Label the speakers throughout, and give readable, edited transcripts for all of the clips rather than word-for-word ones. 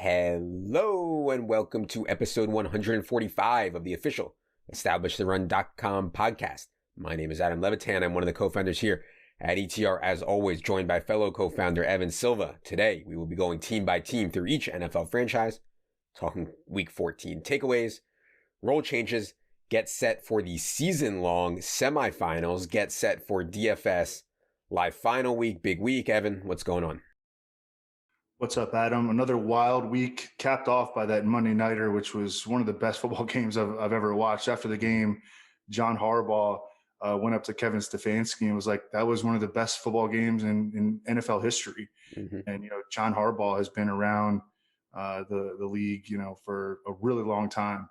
Speaker 1: Hello and welcome to episode 145 of the official EstablishTheRun.com podcast. My name is Adam Levitan. I'm one of the co-founders here at ETR, as always, joined by fellow co-founder Evan Silva. Today, we will be going team by team through each NFL franchise, talking week 14 takeaways, role changes, get set for the season-long semifinals, get set for DFS, live final week, big week. Evan, what's going on?
Speaker 2: What's up, Adam? Another wild week capped off by that Monday Nighter, which was one of the best football games I've ever watched. After the game, John Harbaugh went up to Kevin Stefanski and was like, that was one of the best football games in NFL history. Mm-hmm. And, John Harbaugh has been around the league, for a really long time.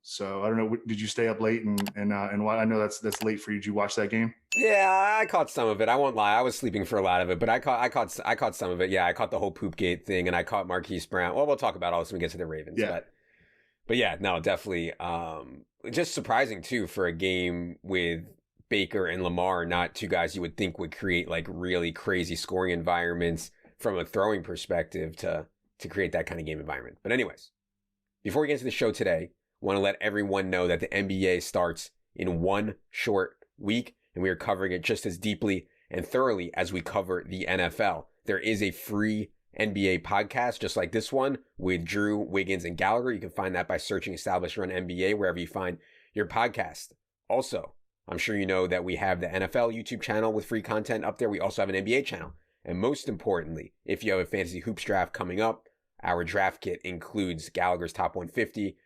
Speaker 2: So I don't know, did you stay up late and why? I know that's late for you. Did you watch that game?
Speaker 1: Yeah, I caught some of it. I won't lie. I was sleeping for a lot of it, but I caught some of it. Yeah, I caught the whole Poopgate thing, and I caught Marquise Brown. Well, we'll talk about all this when we get to the Ravens.
Speaker 2: Yeah.
Speaker 1: But yeah, no, definitely. Just surprising too for a game with Baker and Lamar, not two guys you would think would create like really crazy scoring environments from a throwing perspective to create that kind of game environment. But anyways, before we get into the show today, I want to let everyone know that the NBA starts in one short week, and we are covering it just as deeply and thoroughly as we cover the NFL. There is a free NBA podcast, just like this one, with Drew, Wiggins, and Gallagher. You can find that by searching Established Run NBA wherever you find your podcast. Also, I'm sure you know that we have the NFL YouTube channel with free content up there. We also have an NBA channel. And most importantly, if you have a fantasy hoops draft coming up, our draft kit includes Gallagher's top 150,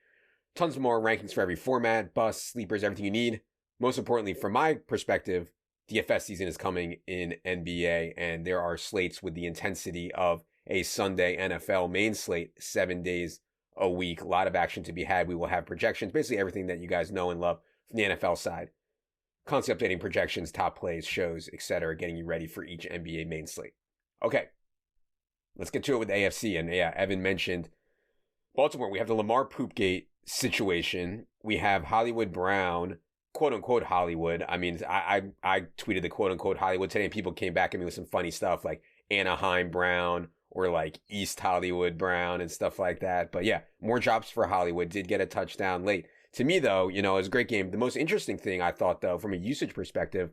Speaker 1: tons more rankings for every format, busts, sleepers, everything you need. Most importantly, from my perspective, DFS season is coming in NBA, and there are slates with the intensity of a Sunday NFL main slate, 7 days a week. A lot of action to be had. We will have projections, basically everything that you guys know and love from the NFL side. Constantly updating projections, top plays, shows, etc., getting you ready for each NBA main slate. Okay, let's get to it with the AFC. And yeah, Evan mentioned Baltimore. We have the Lamar Poopgate situation. We have Hollywood Brown, quote unquote Hollywood. I mean, I tweeted the quote unquote Hollywood today, and people came back at me with some funny stuff like Anaheim Brown or like East Hollywood Brown and stuff like that. But yeah, more drops for Hollywood. Did get a touchdown late. To me, though, it was a great game. The most interesting thing I thought, though, from a usage perspective,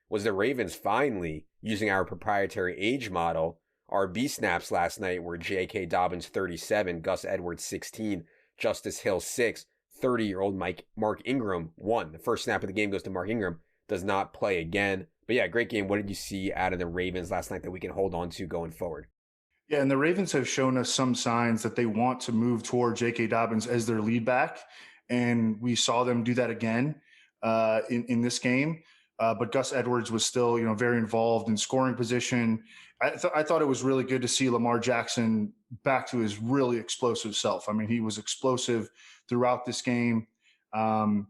Speaker 1: was the Ravens finally using our proprietary age model. Our B snaps last night were J.K. Dobbins 37, Gus Edwards 16, Justice Hill 6, 30-year-old Mark Ingram 1. The first snap of the game goes to Mark Ingram, does not play again. But yeah, great game. What did you see out of the Ravens last night that we can hold on to going forward?
Speaker 2: Yeah, and the Ravens have shown us some signs that they want to move toward J.K. Dobbins as their lead back, and we saw them do that again in this game. But Gus Edwards was still, very involved in scoring position. I thought it was really good to see Lamar Jackson back to his really explosive self. I mean, he was explosive throughout this game. The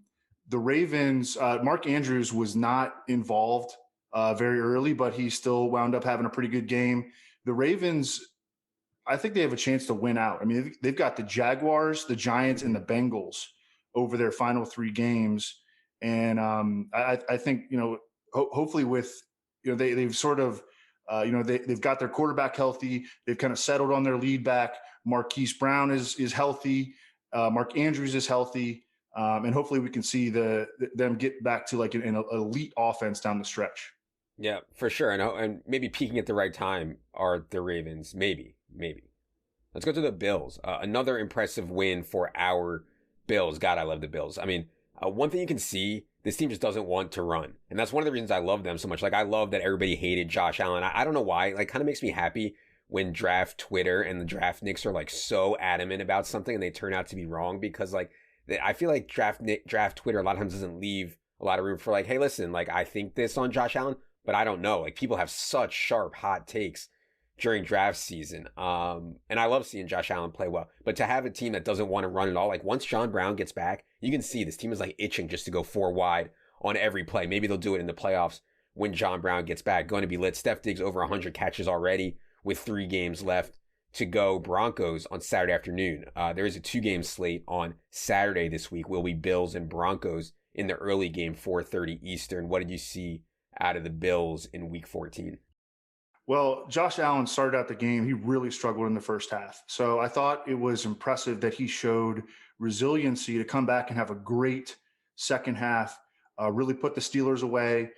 Speaker 2: Ravens, Mark Andrews was not involved very early, but he still wound up having a pretty good game. The Ravens, I think they have a chance to win out. I mean, they've got the Jaguars, the Giants, and the Bengals over their final three games. And I think, hopefully with, they've sort of, they've got their quarterback healthy. They've kind of settled on their lead back. Marquise Brown is healthy. Mark Andrews is healthy. And hopefully we can see them get back to like an elite offense down the stretch.
Speaker 1: Yeah, for sure. And maybe peaking at the right time are the Ravens. Maybe. Let's go to the Bills. Another impressive win for our Bills. God, I love the Bills. I mean, one thing you can see, this team just doesn't want to run. And that's one of the reasons I love them so much. Like, I love that everybody hated Josh Allen. I don't know why. Like, kind of makes me happy when draft Twitter and the draft nicks are like so adamant about something and they turn out to be wrong, because like, I feel like draft Twitter a lot of times doesn't leave a lot of room for like, hey, listen, like I think this on Josh Allen, but I don't know. Like, people have such sharp, hot takes during draft season. And I love seeing Josh Allen play well. But to have a team that doesn't want to run at all, like once John Brown gets back, you can see this team is like itching just to go four wide on every play. Maybe they'll do it in the playoffs when John Brown gets back. Going to be lit. Steph Diggs over 100 catches already with 3 games left to go. Broncos on Saturday afternoon. There is a 2-game slate on Saturday this week. Will be Bills and Broncos in the early game, 4:30 Eastern. What did you see out of the Bills in week 14?
Speaker 2: Well, Josh Allen started out the game. He really struggled in the first half. So I thought it was impressive that he showed resiliency to come back and have a great second half, really put the Steelers away.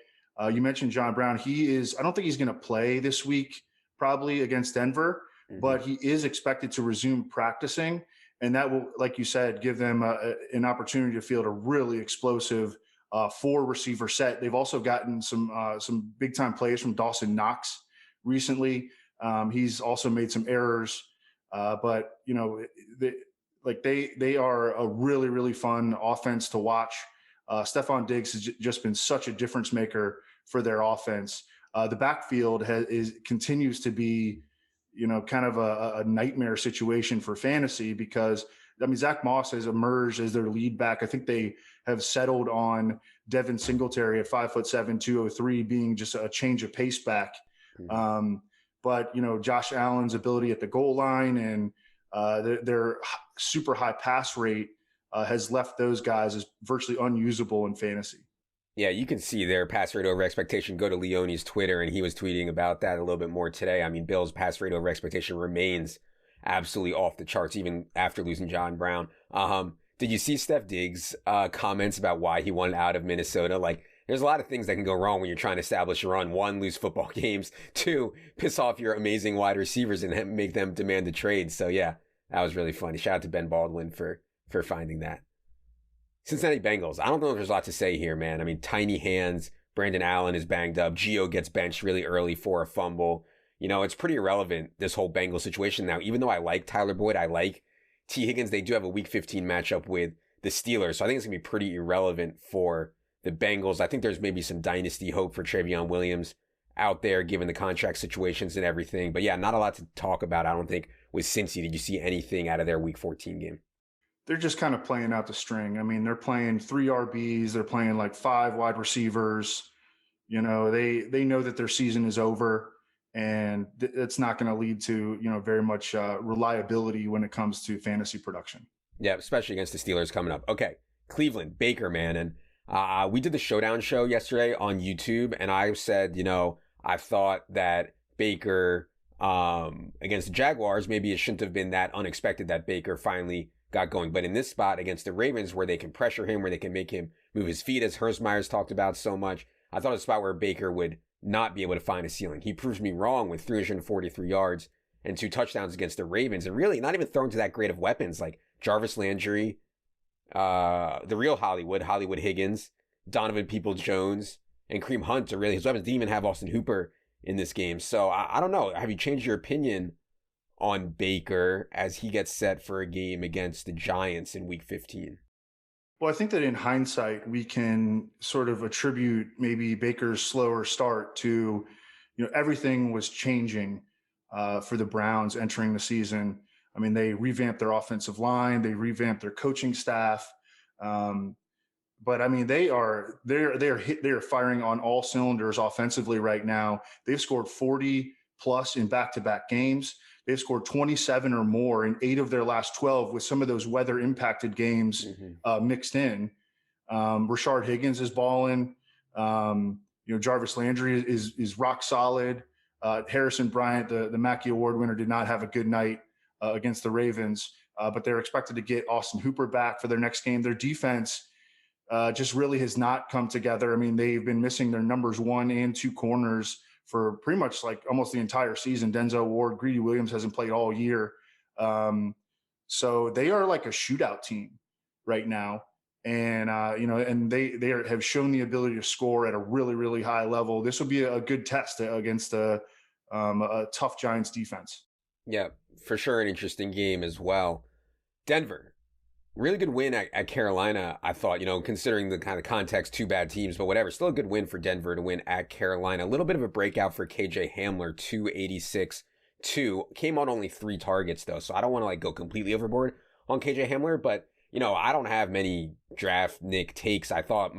Speaker 2: You mentioned John Brown. I don't think he's going to play this week, probably against Denver, but he is expected to resume practicing. And that will, like you said, give them an opportunity to field a really explosive four receiver set. They've also gotten some big time plays from Dawson Knox recently. He's also made some errors, but they are a really, really fun offense to watch. Stephon Diggs has just been such a difference maker for their offense. The backfield continues to be, kind of a nightmare situation for fantasy because, Zach Moss has emerged as their lead back. I think they have settled on Devin Singletary at 5'7", 203 being just a change of pace back. But Josh Allen's ability at the goal line and their super high pass rate has left those guys as virtually unusable in fantasy.
Speaker 1: Yeah, you can see their pass rate over expectation. Go to Leone's Twitter, and he was tweeting about that a little bit more today. Bill's pass rate over expectation remains absolutely off the charts, even after losing John Brown. Did you see Steph Diggs' comments about why he wanted out of Minnesota? Like, there's a lot of things that can go wrong when you're trying to establish a run. One, lose football games. Two, piss off your amazing wide receivers and make them demand a trade. So, yeah, that was really funny. Shout out to Ben Baldwin for finding that. Cincinnati Bengals. I don't know if there's a lot to say here, man. Tiny hands. Brandon Allen is banged up. Gio gets benched really early for a fumble. It's pretty irrelevant, this whole Bengals situation now. Even though I like Tyler Boyd, I like T. Higgins, they do have a Week 15 matchup with the Steelers. So I think it's going to be pretty irrelevant for the Bengals. I think there's maybe some dynasty hope for Trevion Williams out there, given the contract situations and everything. But yeah, not a lot to talk about, I don't think, with Cincy. Did you see anything out of their Week 14 game?
Speaker 2: They're just kind of playing out the string. They're playing 3 RBs. They're playing like 5 wide receivers. They know that their season is over, and it's not going to lead to, very much reliability when it comes to fantasy production.
Speaker 1: Yeah, especially against the Steelers coming up. Okay, Cleveland, Baker, man. And we did the Showdown show yesterday on YouTube, and I said, I thought that Baker against the Jaguars, maybe it shouldn't have been that unexpected that Baker finally got going. But in this spot against the Ravens, where they can pressure him, where they can make him move his feet, as Hershmeyer's talked about so much, I thought it was a spot where Baker would not be able to find a ceiling. He proved me wrong with 343 yards and 2 touchdowns against the Ravens, and really not even thrown to that great of weapons like Jarvis Landry, the real Hollywood Higgins, Donovan Peoples-Jones, and Kareem Hunt are really his weapons. Didn't even have Austin Hooper in this game. So I don't know. Have you changed your opinion on Baker as he gets set for a game against the Giants in Week 15?
Speaker 2: Well, I think that in hindsight, we can sort of attribute maybe Baker's slower start to, everything was changing for the Browns entering the season. They revamped their offensive line, they revamped their coaching staff, but they are firing on all cylinders offensively right now. They've scored 40 plus in back-to-back games. They've scored 27 or more in 8 of their last 12, with some of those weather-impacted games mixed in. Rashard Higgins is balling. Jarvis Landry is rock solid. Harrison Bryant, the Mackey Award winner, did not have a good night against the Ravens, but they're expected to get Austin Hooper back for their next game. Their defense just really has not come together. They've been missing their numbers 1 and 2 corners for pretty much like almost the entire season. Denzel Ward, Greedy Williams hasn't played all year. So they are like a shootout team right now. And, and they have shown the ability to score at a really, really high level. This will be a good test against a tough Giants defense.
Speaker 1: Yeah, for sure. An interesting game as well. Denver, really good win at Carolina, I thought, considering the kind of context, 2 bad teams, but whatever. Still a good win for Denver to win at Carolina. A little bit of a breakout for KJ Hamler, 286-2. Came on only 3 targets, though, so I don't want to go completely overboard on KJ Hamler, but, I don't have many draft Nick takes. I thought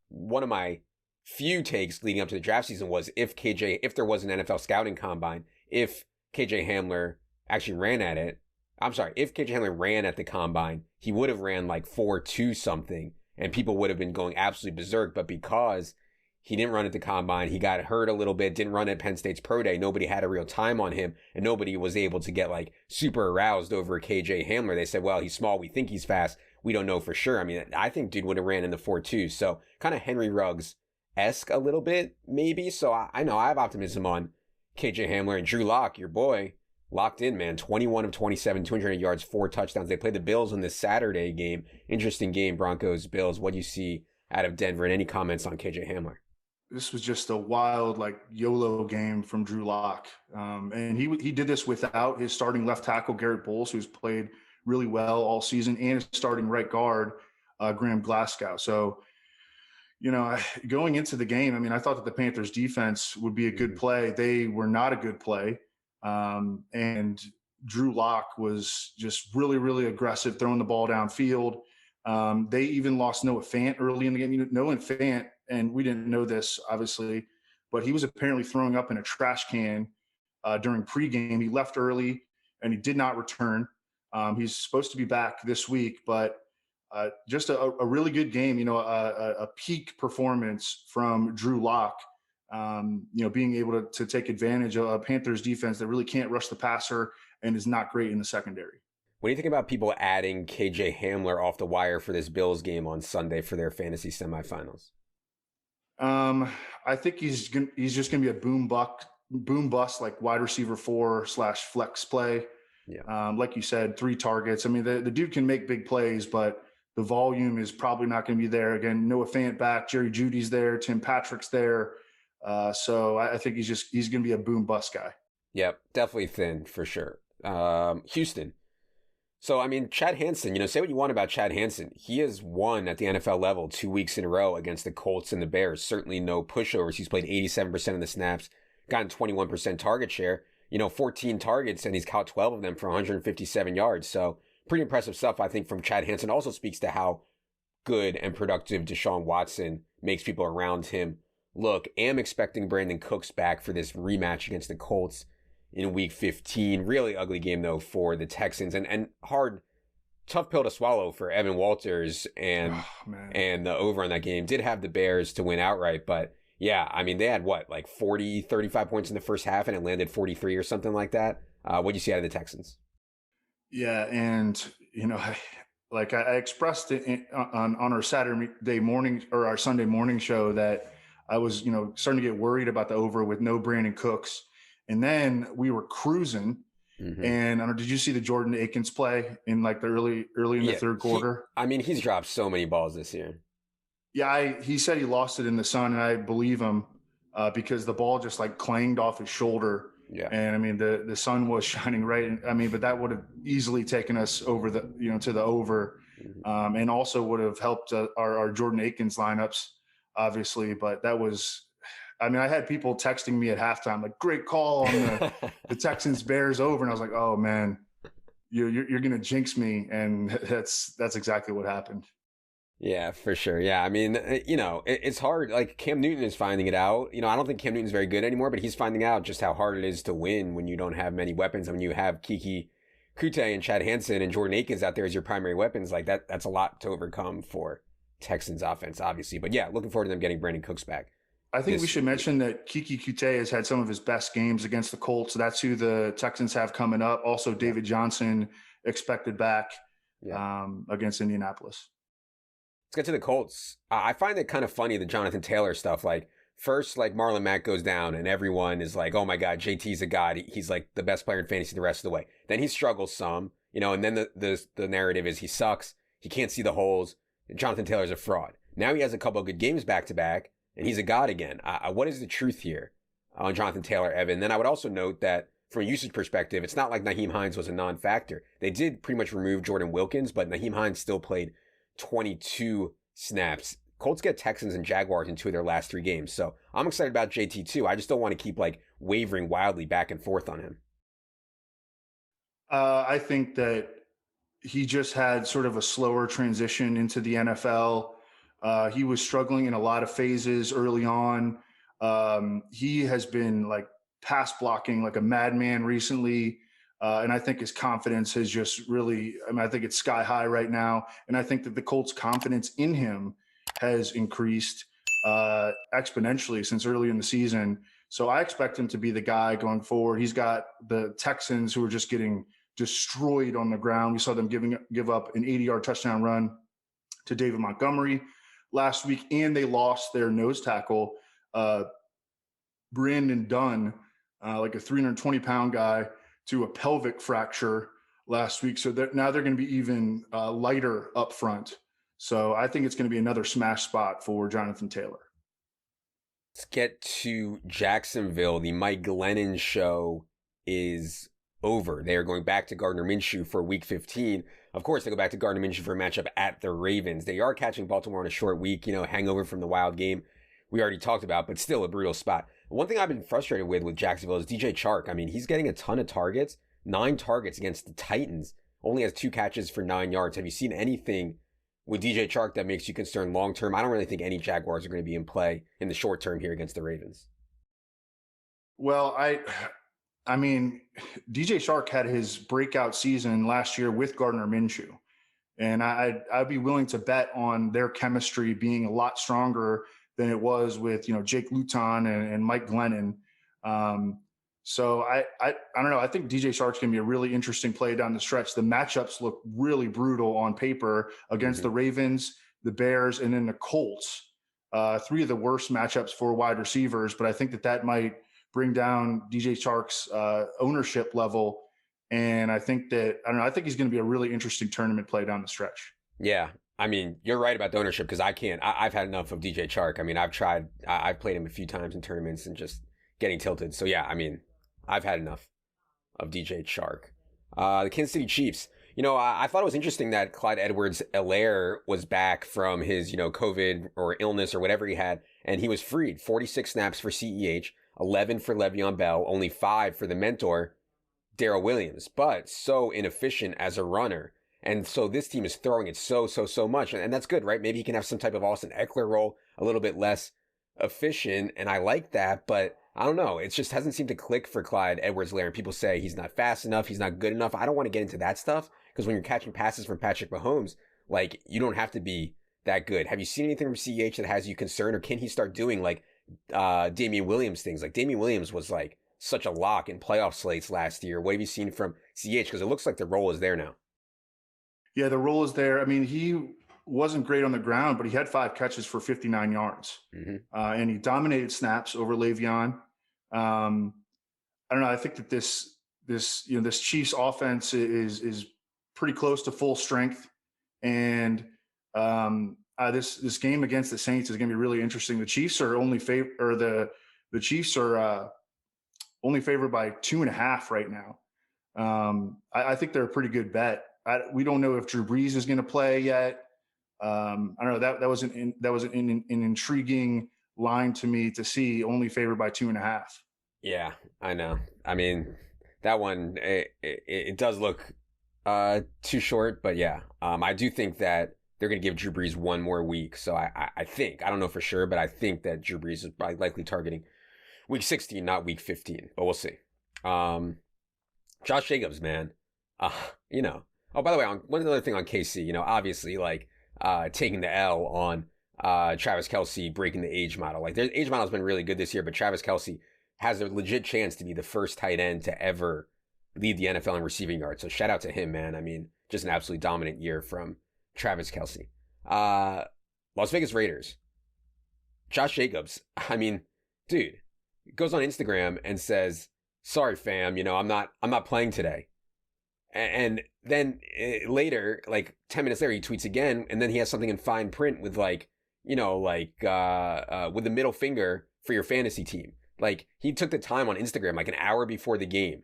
Speaker 1: one of my few takes leading up to the draft season was if there was an NFL scouting combine, if KJ Hamler actually ran at it. I'm sorry, if KJ Hamler ran at the combine, he would have ran 4.2 something, and people would have been going absolutely berserk. But because He didn't run at the combine. He got hurt a little bit, didn't run at Penn State's pro day. Nobody had a real time on him, and nobody was able to get like super aroused over KJ Hamler. They said, well, he's small. We think he's fast. We don't know for sure. I mean, I think dude would have ran in the 4.2. So kind of Henry Ruggs-esque a little bit, maybe. So I know I have optimism on KJ Hamler and Drew Lock, your boy, locked in, man. 21 of 27, 200 yards, 4 touchdowns. They played the Bills in this Saturday game. Interesting game, Broncos-Bills. What do you see out of Denver? And any comments on KJ Hamler?
Speaker 2: This was just a wild, like, YOLO game from Drew Lock. And he did this without his starting left tackle, Garrett Bowles, who's played really well all season, and his starting right guard, Graham Glasgow. So, you know, going into the game, I mean, I thought that the Panthers defense would be a good play. They were not a good play. And Drew Lock was just really, really aggressive, throwing the ball downfield. They even lost Noah Fant early in the game. You know, Noah Fant, and we didn't know this, obviously, but he was apparently throwing up in a trash can during pregame. He left early, and he did not return. He's supposed to be back this week, but just a really good game, you know, a peak performance from Drew Lock, you know, being able to take advantage of a Panthers defense that really can't rush the passer and is not great in the secondary.
Speaker 1: What do you think about people adding KJ Hamler off the wire for this Bills game on Sunday for their fantasy semifinals?
Speaker 2: I think he's just going to be a boom bust, like wide receiver 4/flex play.
Speaker 1: Yeah.
Speaker 2: Like you said, 3 targets. I mean, the dude can make big plays, but the volume is probably not going to be there. Again, Noah Fant back, Jerry Jeudy's there, Tim Patrick's there. So I think he's going to be a boom bust guy.
Speaker 1: Yep, definitely thin for sure. Houston. So, I mean, Chad Hansen, you know, say what you want about Chad Hansen. He has won at the NFL level 2 weeks in a row against the Colts and the Bears. Certainly no pushovers. He's played 87% of the snaps, gotten 21% target share, you know, 14 targets, and he's caught 12 of them for 157 yards. So pretty impressive stuff, I think, from Chad Hansen. Also speaks to how good and productive Deshaun Watson makes people around him look. Am expecting Brandon Cooks back for this rematch against the Colts in week 15. Really ugly game, though, for the Texans. And tough pill to swallow for Evan Walters and the over on that game. Did have the Bears to win outright, but yeah, I mean, they had like 35 points in the first half, and it landed 43 or something like that. What do you see out of the Texans?
Speaker 2: Yeah, and, you know, I expressed it on our Saturday morning or our Sunday morning show that I was, you know, starting to get worried about the over with no Brandon Cooks. And then we were cruising. Mm-hmm. And I don't know, did you see the Jordan Akins play in like the early in the third quarter?
Speaker 1: He's dropped so many balls this year.
Speaker 2: Yeah, he said he lost it in the sun, and I believe him because the ball just like clanged off his shoulder. Yeah, and I mean the sun was shining right. But that would have easily taken us over to the over, mm-hmm. And also would have helped our Jordan Akins lineups, obviously. But that was. I mean, I had people texting me at halftime, like, great call on the Texans Bears over. And I was like, oh man, you're going to jinx me. And that's exactly what happened.
Speaker 1: Yeah, for sure. Yeah. I mean, you know, it's hard. Like Cam Newton is finding it out. You know, I don't think Cam Newton's very good anymore, but he's finding out just how hard it is to win when you don't have many weapons. I mean, you have Kiki Kute and Chad Hansen and Jordan Akins out there as your primary weapons. Like that's a lot to overcome for Texans offense, obviously. But yeah, looking forward to them getting Brandon Cooks back.
Speaker 2: I think we should mention that Kiki Kute has had some of his best games against the Colts. That's who the Texans have coming up. Also, David Johnson expected back against Indianapolis.
Speaker 1: Let's get to the Colts. I find it kind of funny, the Jonathan Taylor stuff. Like, first, like, Marlon Mack goes down, and everyone is like, oh, my God, JT's a god. He's, like, the best player in fantasy the rest of the way. Then he struggles some, you know, and then the narrative is he sucks. He can't see the holes. Jonathan Taylor's a fraud. Now he has a couple of good games back-to-back. And he's a god again. What is the truth here on Jonathan Taylor, Evan? Then I would also note that from a usage perspective, it's not like Nyheim Hines was a non-factor. They did pretty much remove Jordan Wilkins, but Nyheim Hines still played 22 snaps. Colts get Texans and Jaguars in 2 of their last 3 games. So I'm excited about JT too. I just don't want to keep like wavering wildly back and forth on him.
Speaker 2: I think that he just had sort of a slower transition into the NFL. He was struggling in a lot of phases early on. He has been like pass blocking like a madman recently. And I think his confidence has just really, I think it's sky high right now. And I think that the Colts' confidence in him has increased. exponentially since early in the season. So I expect him to be the guy going forward. He's got the Texans, who are just getting destroyed on the ground. We saw them give up an 80-yard touchdown run to David Montgomery last week, and they lost their nose tackle, Brandon Dunn, like a 320-pound guy, to a pelvic fracture last week. So now they're going to be even lighter up front. So I think it's going to be another smash spot for Jonathan Taylor.
Speaker 1: Let's get to Jacksonville. The Mike Glennon show is over. They are going back to Gardner Minshew for week 15. Of course, they go back to Gardner Minshew for a matchup at the Ravens. They are catching Baltimore on a short week, hangover from the wild game we already talked about, but still a brutal spot. One thing I've been frustrated with Jacksonville is DJ Chark. I mean, he's getting a ton of targets, 9 targets against the Titans, only has 2 catches for 9 yards. Have you seen anything with DJ Chark that makes you concerned long term? I don't really think any Jaguars are going to be in play in the short term here against the Ravens.
Speaker 2: Well, I mean, DJ Chark had his breakout season last year with Gardner Minshew, and I'd be willing to bet on their chemistry being a lot stronger than it was with Jake Luton and Mike Glennon. So I don't know. I think DJ Chark's going to be a really interesting play down the stretch. The matchups look really brutal on paper against the Ravens, the Bears, and then the Colts. 3 of the worst matchups for wide receivers, but I think that might bring down DJ Chark's ownership level. And I think I think he's going to be a really interesting tournament play down the stretch.
Speaker 1: Yeah. I mean, you're right about the ownership, because I've had enough of DJ Chark. I mean, I've played him a few times in tournaments and just getting tilted. So yeah, I mean, I've had enough of DJ Chark. The Kansas City Chiefs. I thought it was interesting that Clyde Edwards-Helaire was back from his, COVID or illness or whatever he had, and he was freed. 46 snaps for CEH, 11 for Le'Veon Bell, only 5 for the mentor, Darrell Williams, but so inefficient as a runner. And so this team is throwing it so much. And that's good, right? Maybe he can have some type of Austin Eckler role, a little bit less efficient. And I like that, but I don't know. It just hasn't seemed to click for Clyde Edwards-Helaire. And people say he's not fast enough. He's not good enough. I don't want to get into that stuff, because when you're catching passes from Patrick Mahomes, you don't have to be that good. Have you seen anything from CEH that has you concerned, or can he start doing Damian Williams things? Damian Williams was such a lock in playoff slates last year. What have you seen from CEH? Because it looks like the role is there now.
Speaker 2: Yeah, the role is there. I mean, he wasn't great on the ground, but he had 5 catches for 59 yards. And he dominated snaps over Le'Veon. I don't know. I think that this Chiefs offense is pretty close to full strength. And this game against the Saints is going to be really interesting. The Chiefs are only the Chiefs are only favored by 2.5 right now. I think they're a pretty good bet. We don't know if Drew Brees is going to play yet. I don't know. That was an intriguing line to me to see, only favored by 2.5.
Speaker 1: Yeah, I know. I mean, that one, it does look too short, but yeah, I do think that they're going to give Drew Brees one more week. So I think, I don't know for sure, but I think that Drew Brees is probably likely targeting week 16, not week 15, but we'll see. Josh Jacobs, man, Oh, by the way, one other thing on KC, obviously, taking the L on Travis Kelce breaking the age model. Their age model has been really good this year, but Travis Kelce has a legit chance to be the first tight end to ever lead the NFL in receiving yards. So shout out to him, man. I mean, just an absolutely dominant year from Travis Kelce. Las Vegas Raiders. Josh Jacobs. I mean, dude, goes on Instagram and says, "Sorry, fam, I'm not playing today." And then later, 10 minutes later, he tweets again, and then he has something in fine print with with the middle finger for your fantasy team. He took the time on Instagram, an hour before the game,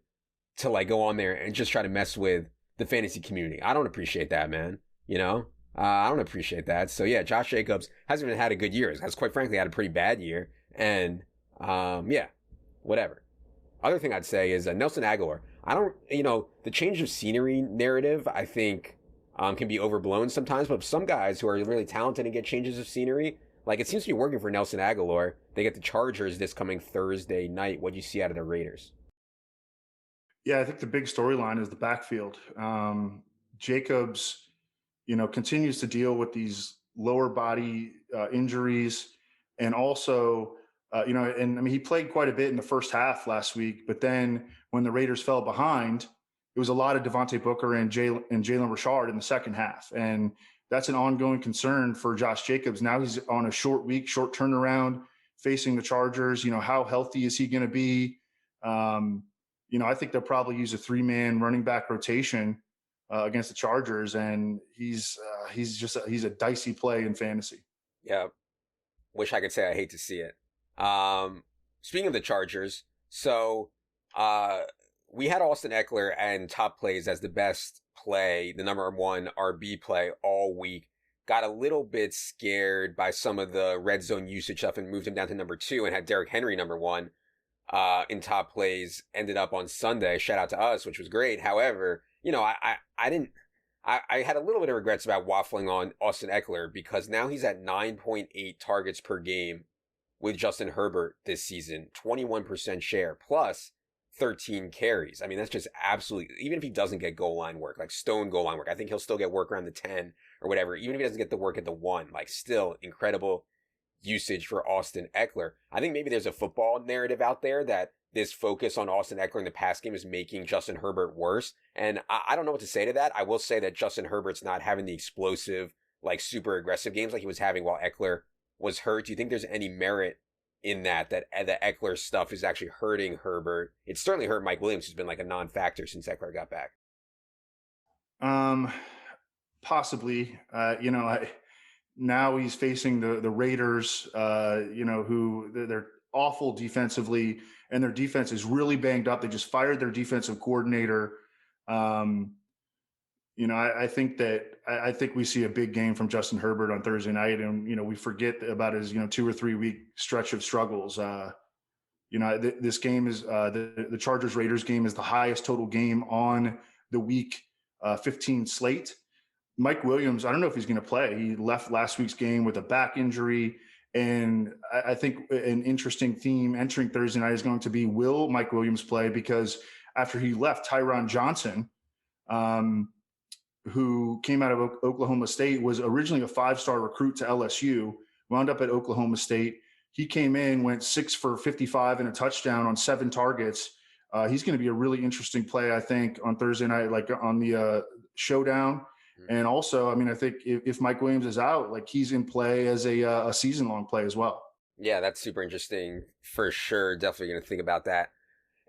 Speaker 1: to go on there and just try to mess with the fantasy community. I don't appreciate that, man. I don't appreciate that. So yeah, Josh Jacobs hasn't even had a good year. Has quite frankly had a pretty bad year. And yeah, whatever. Other thing I'd say is Nelson Aguilar. I don't, the change of scenery narrative, I think, can be overblown sometimes. But some guys who are really talented and get changes of scenery, it seems to be working for Nelson Aguilar. They get the Chargers this coming Thursday night. What do you see out of the Raiders?
Speaker 2: Yeah, I think the big storyline is the backfield. Jacobs, continues to deal with these lower body injuries. And also, and I mean, he played quite a bit in the first half last week, but then when the Raiders fell behind, it was a lot of Devontae Booker and Jalen Richard in the second half. And that's an ongoing concern for Josh Jacobs. Now he's on a short week, short turnaround, facing the Chargers. How healthy is he going to be? I think they'll probably use a 3-man running back rotation against the Chargers, and he's a dicey play in fantasy.
Speaker 1: Yeah. Wish I could say I hate to see it. Speaking of the Chargers, so we had Austin Eckler and top plays as the best play, the number one RB play all week. Got a little bit scared by some of the red zone usage stuff and moved him down to number 2 and had Derrick Henry number 1 in top plays. Ended up on Sunday. Shout out to us, which was great. However, I had a little bit of regrets about waffling on Austin Eckler because now he's at 9.8 targets per game with Justin Herbert this season, 21% share plus 13 carries. I mean, that's just absolutely, even if he doesn't get goal line work, like stone goal line work, I think he'll still get work around the 10 or whatever. Even if he doesn't get the work at the 1, like still incredible usage for Austin Eckler. I think maybe there's a football narrative out there that this focus on Austin Eckler in the pass game is making Justin Herbert worse. And I don't know what to say to that. I will say that Justin Herbert's not having the explosive, like super aggressive games like he was having while Eckler was hurt. Do you think there's any merit in that the Eckler stuff is actually hurting Herbert? It's certainly hurt Mike Williams, who's been like a non-factor since Eckler got back.
Speaker 2: Possibly. Now he's facing the Raiders, who they're awful defensively, and their defense is really banged up. They just fired their defensive coordinator. I think we see a big game from Justin Herbert on Thursday night, and we forget about his 2 or 3 week stretch of struggles. This game is the Chargers Raiders game is the highest total game on the week 15 slate. Mike Williams, I don't know if he's going to play. He left last week's game with a back injury. And I think an interesting theme entering Thursday night is going to be, will Mike Williams play? Because after he left, Tyron Johnson, who came out of Oklahoma State, was originally a 5-star recruit to LSU, wound up at Oklahoma State. He came in, went 6 for 55 and a touchdown on 7 targets. He's going to be a really interesting play, I think, on Thursday night, like on the showdown. And also, I mean, I think if Mike Williams is out, like he's in play as a season-long play as well.
Speaker 1: Yeah, that's super interesting for sure. Definitely going to think about that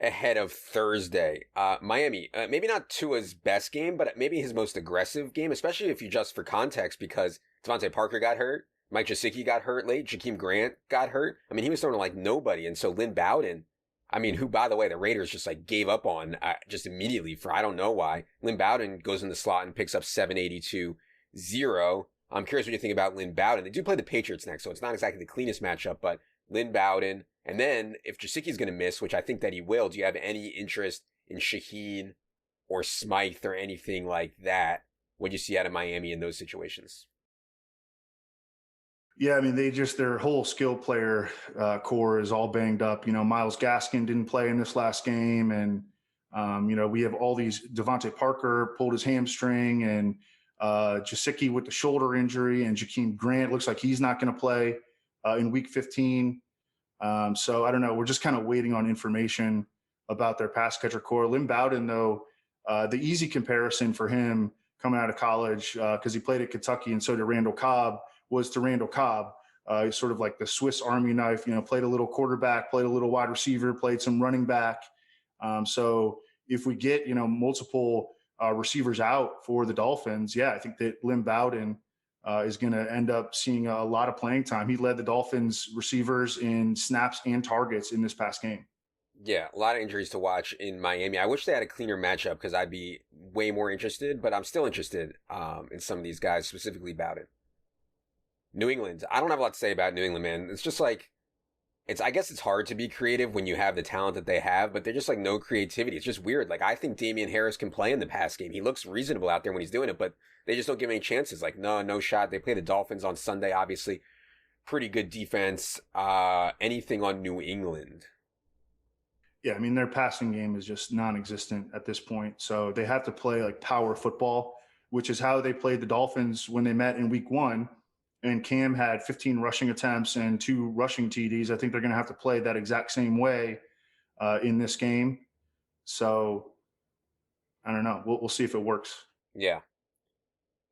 Speaker 1: ahead of Thursday. Miami, maybe not Tua's best game, but maybe his most aggressive game, especially if you just for context, because Devontae Parker got hurt, Mike Gesicki got hurt late, Jakeem Grant got hurt. I mean, he was throwing like nobody. And so Lynn Bowden, I mean, who, by the way, the Raiders just like gave up on just immediately for I don't know why. Lynn Bowden goes in the slot and picks up 782-0. I'm curious what you think about Lynn Bowden. They do play the Patriots next, so it's not exactly the cleanest matchup, but Lynn Bowden. And then if Gesicki's going to miss, which I think that he will, do you have any interest in Shaheen or Smythe or anything like that? What do you see out of Miami in those situations?
Speaker 2: Yeah, I mean, their whole skill player core is all banged up. Myles Gaskin didn't play in this last game. And, we have all these Devontae Parker pulled his hamstring, and Gesicki with the shoulder injury, and Jakeem Grant looks like he's not going to play in week 15. So I don't know. We're just kind of waiting on information about their pass catcher core. Lynn Bowden, though, the easy comparison for him coming out of college, because he played at Kentucky and so did Randall Cobb, was to Randall Cobb. He's sort of like the Swiss Army knife, played a little quarterback, played a little wide receiver, played some running back. So if we get, multiple receivers out for the Dolphins, I think that Lynn Bowden is going to end up seeing a lot of playing time. He led the Dolphins receivers in snaps and targets in this past game.
Speaker 1: Yeah, a lot of injuries to watch in Miami. I wish they had a cleaner matchup because I'd be way more interested, but I'm still interested in some of these guys, specifically Bowden. New England. I don't have a lot to say about New England, man. It's just like, I guess it's hard to be creative when you have the talent that they have, but they're just like no creativity. It's just weird. Like, I think Damian Harris can play in the pass game. He looks reasonable out there when he's doing it, but they just don't give him any chances. Like, no shot. They play the Dolphins on Sunday, obviously. Pretty good defense. Anything on New England?
Speaker 2: Yeah, I mean, their passing game is just non-existent at this point. So they have to play like power football, which is how they played the Dolphins when they met in week 1. and Cam had 15 rushing attempts and 2 rushing TDs. I think they're going to have to play that exact same way in this game. So I don't know. We'll see if it works.
Speaker 1: Yeah.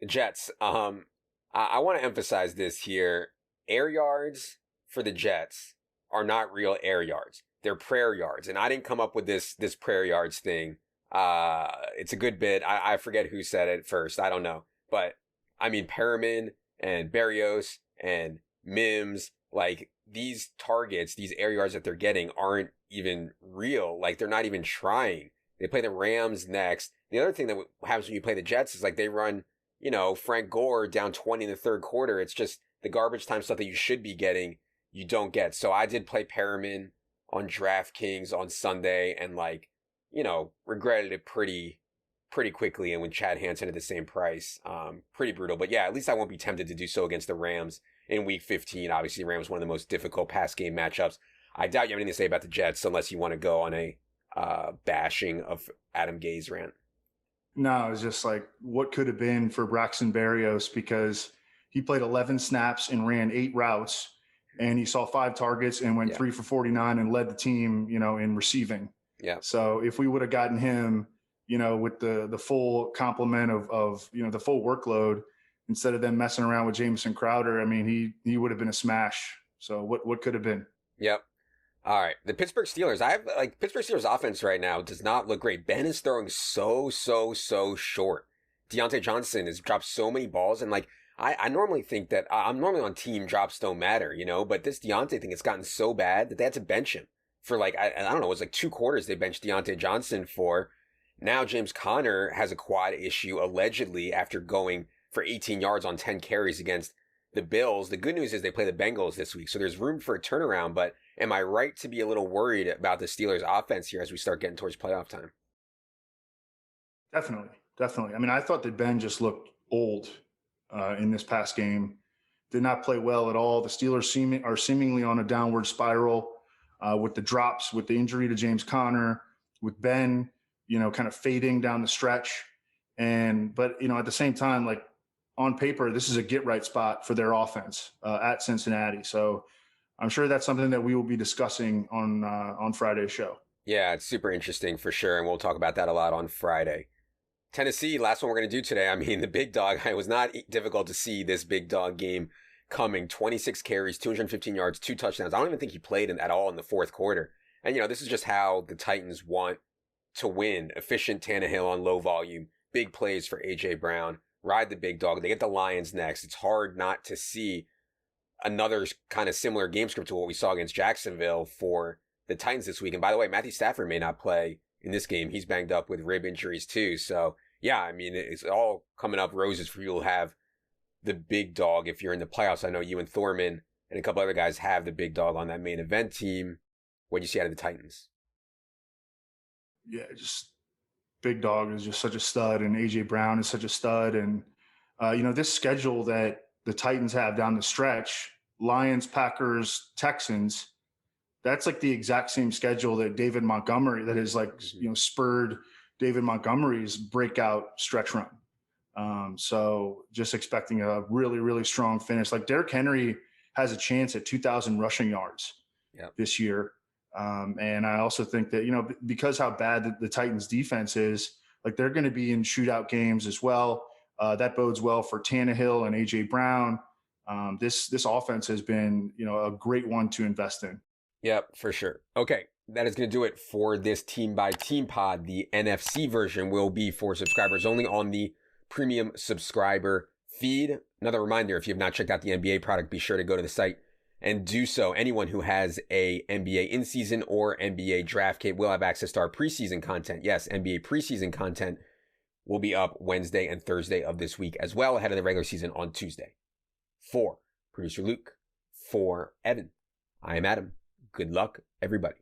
Speaker 1: The Jets. I want to emphasize this here. Air yards for the Jets are not real air yards. They're prayer yards. And I didn't come up with this prayer yards thing. It's a good bit. I forget who said it first. I don't know. But I mean, Perriman and Berrios and Mims, like these targets, these air yards that they're getting aren't even real. Like they're not even trying. They play the Rams next. The other thing that happens when you play the Jets is like they run, Frank Gore down 20 in the third quarter. It's just the garbage time stuff that you should be getting, you don't get. So I did play Perriman on DraftKings on Sunday and regretted it pretty quickly. And when Chad Hansen at the same price, pretty brutal. But yeah, at least I won't be tempted to do so against the Rams in week 15. Obviously, Rams one of the most difficult pass game matchups. I doubt you have anything to say about the Jets unless you want to go on a bashing of Adam Gase rant.
Speaker 2: No, it's just like what could have been for Braxton Berrios, because he played 11 snaps and ran 8 routes, and he saw 5 targets and went 3 for 49 and led the team, in receiving.
Speaker 1: Yeah.
Speaker 2: So if we would have gotten him, with the full complement of the full workload, instead of them messing around with Jamison Crowder, I mean, he would have been a smash. So what could have been?
Speaker 1: Yep. All right. The Pittsburgh Steelers. Pittsburgh Steelers offense right now does not look great. Ben is throwing so short. Deontay Johnson has dropped so many balls, and I normally think that I'm normally on team drops don't matter, but this Deontay thing has gotten so bad that they had to bench him for I don't know, it was 2 quarters they benched Deontay Johnson for. Now James Conner has a quad issue allegedly after going for 18 yards on 10 carries against the Bills. The good news is they play the Bengals this week, so there's room for a turnaround, but am I right to be a little worried about the Steelers offense here as we start getting towards playoff time?
Speaker 2: Definitely. I mean, I thought that Ben just looked old in this past game. Did not play well at all. The Steelers are seemingly on a downward spiral with the drops, with the injury to James Conner, with Ben, kind of fading down the stretch. But at the same time, on paper, this is a get right spot for their offense at Cincinnati. So I'm sure that's something that we will be discussing on Friday's show.
Speaker 1: Yeah, it's super interesting for sure. And we'll talk about that a lot on Friday. Tennessee, last one we're going to do today. I mean, the big dog, it was not difficult to see this big dog game coming. 26 carries, 215 yards, 2 touchdowns. I don't even think he played at all in the fourth quarter. And, this is just how the Titans want to win. Efficient Tannehill on low volume, big plays for A.J. Brown, ride the big dog. They get the Lions next. It's hard not to see another kind of similar game script to what we saw against Jacksonville for the Titans this week. And by the way, Matthew Stafford may not play in this game. He's banged up with rib injuries too. So yeah, I mean, it's all coming up roses for you to have the big dog if you're in the playoffs. I know you and Thorman and a couple other guys have the big dog on that main event team. What do you see out of the Titans?
Speaker 2: Yeah, just big dog is just such a stud, and A.J. Brown is such a stud. And, this schedule that the Titans have down the stretch, Lions, Packers, Texans, that's the exact same schedule that David Montgomery, that is spurred David Montgomery's breakout stretch run. So just expecting a really, really strong finish. Derrick Henry has a chance at 2,000 rushing yards this year. And I also think that, because how bad the Titans defense is, they're going to be in shootout games as well. That bodes well for Tannehill and A.J. Brown. This offense has been, a great one to invest in.
Speaker 1: Yep, for sure. Okay, that is going to do it for this team by team pod. The NFC version will be for subscribers only on the premium subscriber feed. Another reminder, if you have not checked out the NBA product, be sure to go to the site and do so. Anyone who has a NBA in-season or NBA draft kit will have access to our preseason content. Yes, NBA preseason content will be up Wednesday and Thursday of this week as well, ahead of the regular season on Tuesday. For producer Luke, for Evan, I am Adam. Good luck, everybody.